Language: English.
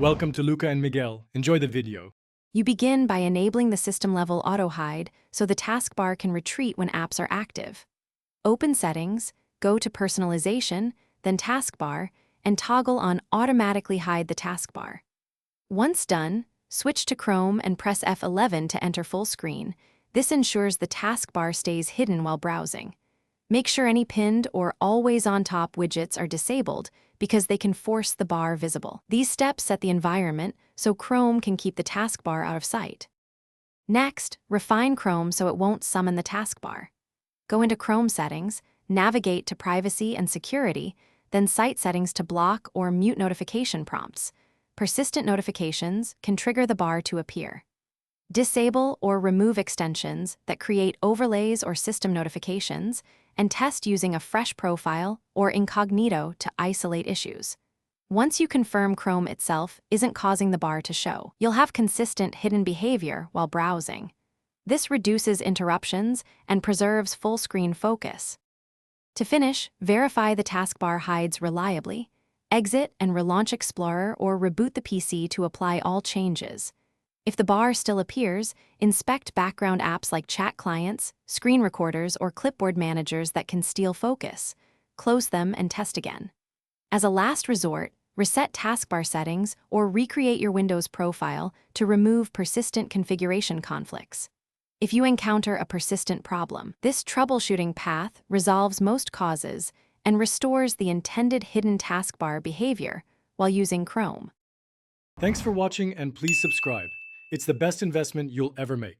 Welcome to Luca and Miguel. Enjoy the video. You begin by enabling the system-level auto-hide so the taskbar can retreat when apps are active. Open Settings, go to Personalization, then Taskbar, and toggle on Automatically Hide the Taskbar. Once done, switch to Chrome and press F11 to enter full screen. This ensures the taskbar stays hidden while browsing. Make sure any pinned or always-on-top widgets are disabled because they can force the bar visible. These steps set the environment so Chrome can keep the taskbar out of sight. Next, refine Chrome so it won't summon the taskbar. Go into Chrome Settings, navigate to Privacy and Security, then Site Settings to block or mute notification prompts. Persistent notifications can trigger the bar to appear. Disable or remove extensions that create overlays or system notifications, and test using a fresh profile or incognito to isolate issues. Once you confirm Chrome itself isn't causing the bar to show, you'll have consistent hidden behavior while browsing. This reduces interruptions and preserves full-screen focus. To finish, verify the taskbar hides reliably. Exit and relaunch Explorer or reboot the PC to apply all changes. If the bar still appears, inspect background apps like chat clients, screen recorders, or clipboard managers that can steal focus. Close them and test again. As a last resort, reset taskbar settings or recreate your Windows profile to remove persistent configuration conflicts. If you encounter a persistent problem, this troubleshooting path resolves most causes and restores the intended hidden taskbar behavior while using Chrome. Thanks for watching and please subscribe. It's the best investment you'll ever make.